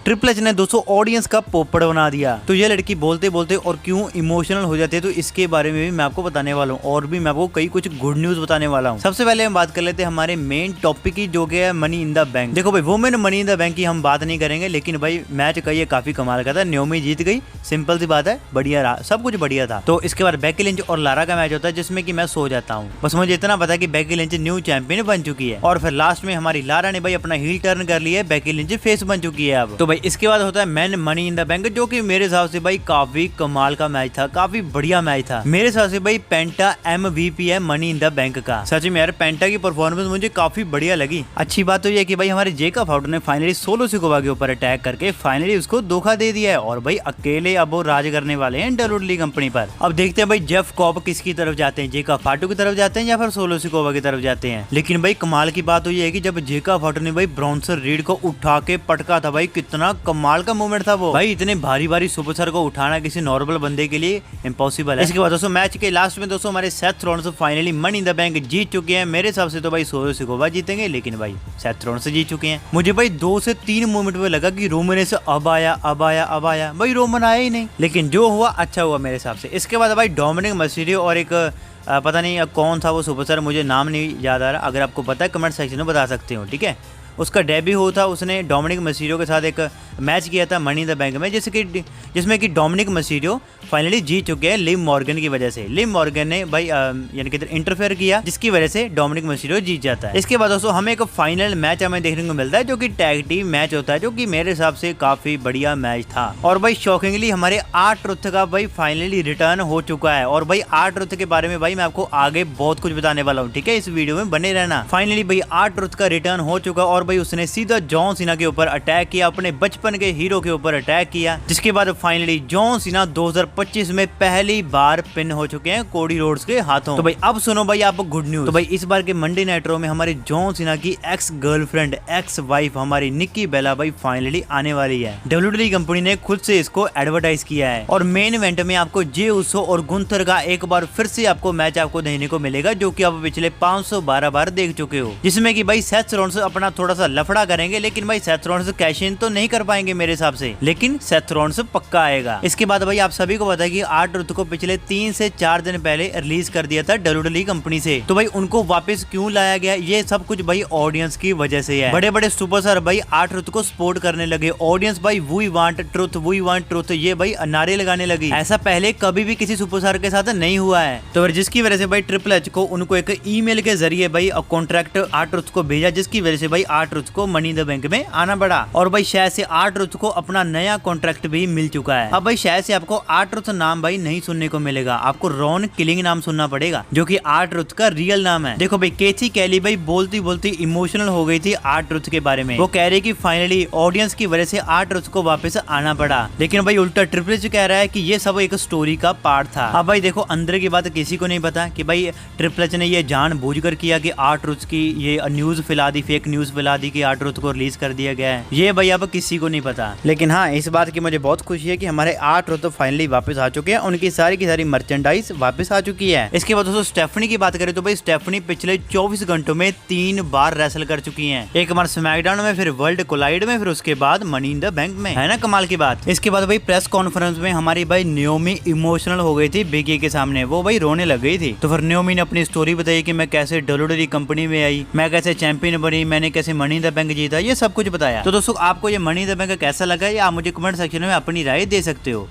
Triple H ने दोस्तों audience का पोपड़ बना दिया। तो ये लड़की बोलते बोलते और क्यों इमोशनल हो जाती है, तो इसके बारे में भी मैं आपको बताने वाला हूँ और भी मैं आपको कई कुछ गुड न्यूज बताने वाला हूँ। सबसे पहले हम बात कर लेते हैं हमारे मेन टॉपिक की, जो कि है मनी इन द बैंक। देखो भाई, women money in the bank की हम बात नहीं करेंगे, लेकिन भाई मैच का ये काफी कमाल का था। न्योमी जीत गई, सिंपल सी बात है, बढ़िया रहा, सब कुछ बढ़िया था। तो इसके बाद बेकी लिंच और लारा का मैच होता है, जिसमें कि मैं सो जाता हूँ। बस मुझे इतना पता है कि बेकी लिंच न्यू चैंपियन बन चुकी है, और फिर लास्ट में हमारी लारा ने भाई अपना हील टर्न कर लिया है, बेकी लिंच फेस बन चुकी है अब। तो भाई इसके बाद होता है man money in the bank, जो कि मेरे हिसाब से भाई काफी कमाल का मैच था, काफी बढ़िया मैच था मेरे हिसाब से। भाई पेंटा MVP है मनी इन द बैंक का। सच में यार पेंटा की परफॉर्मेंस मुझे काफी बढ़िया लगी। अच्छी बात तो ये कि भाई हमारे जेकब फाउटर ने फाइनली सोलो सिकोवा के ऊपर अटैक करके फाइनली उसको धोखा दे दिया है, और भाई अकेले अब वो राज करने वाले हैं WWE कंपनी पर। अब देखते हैं भाई जेफ कॉब किसकी तरफ जाते हैं, जेकब फाटू की तरफ जाते हैं या फिर सोलो सिकोवा की तरफ जाते हैं। लेकिन भाई कमाल की बात तो ये है कि जब जेकब फाटू ने भाई ब्रॉन्सन रीड को उठा के पटका था, भाई कितना कमाल का मूवमेंट था वो। भाई इतने भारी भारी सुपरस्टार को उठाना किसी नॉर्मल बंदे के लिए इम्पॉसिबल है। इसके बाद दोस्तों मैच के लास्ट में दोस्तों हमारे Seth Rollins finally money in the bank जीत चुके हैं। मेरे हिसाब से तो भाई सोलो सिकोवा जीतेंगे, लेकिन भाई सेथ रॉलिंस जीत चुके हैं। मुझे भाई 2 से 3 मोमेंट में लगा कि रोमन से अब आया, भाई रोमन आया ही नहीं, लेकिन जो हुआ अच्छा हुआ मेरे हिसाब से। इसके बाद भाई डोमिनिक मिस्टीरियो और एक पता नहीं कौन था वो सुपरस्टार, मुझे नाम नहीं याद आ रहा, अगर आपको पता है कमेंट सेक्शन में बता सकते हो, ठीक है। उसका डेब्यू हुआ था, उसने डोमिनिक मिस्टीरियो के साथ एक मैच किया था मनी इन द बैंक में, जिसमें कि डोमिनिक मिस्टीरियो फाइनली जीत चुके हैं लिव मॉर्गन की वजह से। लिव मॉर्गन ने भाई यानी कि इंटरफेयर किया, जिसकी वजह से डोमिनिक मिस्टीरियो जीत जाता है। इसके बाद दोस्तों हमें एक फाइनल मैच हमें देखने को मिलता है, जो कि टैग टीम मैच होता है, जो कि मेरे हिसाब से काफी बढ़िया मैच था। और भाई शॉकिंगली हमारे R-Truth का भाई फाइनली रिटर्न हो चुका है, और भाई R-Truth के बारे में भाई मैं आपको आगे बहुत कुछ बताने वाला हूँ, ठीक है, इस वीडियो में बने रहना। फाइनली भाई R-Truth का रिटर्न हो चुका, और भाई उसने सीधा जॉन सीना के ऊपर अटैक किया, अपने बचपन के हीरो के ऊपर अटैक किया, जिसके बाद फाइनली जॉन सीना 2025 में पहली बार पिन हो चुके हैं कोडी रोड्स के हाथों। तो भाई अब सुनो भाई आप गुड न्यूज। तो भाई इस बार के मंडे नाइट रो में हमारे जॉन सीना की एक्स गर्लफ्रेंड, एक्स वाइफ हमारी निक्की बेला भाई फाइनली आने वाली है। WWE कंपनी ने खुद से इसको एडवर्टाइज किया है, और मेन इवेंट में आपको जे उसो और गुंथर का एक बार फिर से आपको मैच आपको देखने को मिलेगा, जो कि आप पिछले 512 बार देख चुके हो, जिसमें कि भाई सेथ रॉलिंस अपना थोड़ा सा लफड़ा करेंगे, लेकिन भाई सेथ रॉलिंस कैश इन तो नहीं कर पाएंगे मेरे हिसाब से, लेकिन सेथ रॉलिंस पक्का आएगा। इसके बाद भाई आप सभी को पता है कि R-Truth को पिछले 3 से 4 दिन पहले रिलीज कर दिया था WWE कंपनी से। तो भाई उनको वापस क्यों लाया गया, ये सब कुछ भाई ऑडियंस की वजह से है। बड़े बड़े सुपरस्टार भाई R-Truth को सपोर्ट करने लगे, ऑडियंस भाई वी वांट ट्रुथ ये भाई नारे लगाने लगी। ऐसा पहले कभी भी किसी सुपरस्टार के साथ नहीं हुआ है। तो जिसकी वजह से भाई ट्रिपल एच को उनको एक ईमेल के जरिए भाई कॉन्ट्रैक्ट R-Truth को भेजा, जिसकी वजह से भाई R-Truth को मनी इन द बैंक में आना पड़ा, और भाई शायद से R-Truth को अपना नया कॉन्ट्रैक्ट भी मिल चुका है। अब भाई शायद से आपको R-Truth नाम भाई नहीं सुनने को मिलेगा, आपको रॉन किलिंग नाम सुनना पड़ेगा, जो कि R-Truth का रियल नाम है। देखो भाई केसी कैली भाई बोलती बोलती इमोशनल हो गई थी R-Truth के बारे में। वो कह रही कि फाइनली ऑडियंस की वजह से R-Truth को वापस आना पड़ा, लेकिन भाई उल्टा ट्रिपल एच कह रहा है कि ये सब एक स्टोरी का पार्ट था। अब भाई देखो अंदर की बात किसी को नहीं पता कि भाई ट्रिपल एच ने ये जानबूझकर किया कि R-Truth की ये न्यूज फैला दी, फेक न्यूज फैला दी कि R-Truth को रिलीज कर दिया गया है, ये भाई अब किसी को नहीं पता। लेकिन हाँ इस बात की मुझे बहुत खुशी है कि हमारे R-Truth फाइनली वापस आ चुके हैं, उनकी सारी की सारी मर्चेंडाइज वापस आ चुकी है। इसके बाद दोस्तों स्टेफनी की बात करें तो भाई स्टेफनी पिछले 24 घंटों में 3 बार रेसल कर चुकी हैं, एक बार स्मैकडाउन में, फिर वर्ल्ड कोलाइड में, फिर उसके बाद मनी इन द बैंक में, है ना कमाल की बात। इसके बाद भाई प्रेस कॉन्फ्रेंस में हमारी भाई न्योमी इमोशनल हो गई थी बिग ई के सामने, वो भाई रोने लग गई थी। तो फिर न्योमी ने अपनी स्टोरी बताई कि मैं कैसे WWE कंपनी में आई, मैं कैसे चैंपियन बनी, मैंने कैसे मनी इन द बैंक जीता, ये सब कुछ बताया। तो दोस्तों आपको ये मनी इन द बैंक कैसा लगा, या आप मुझे कमेंट सेक्शन में अपनी राय दे सकते हो।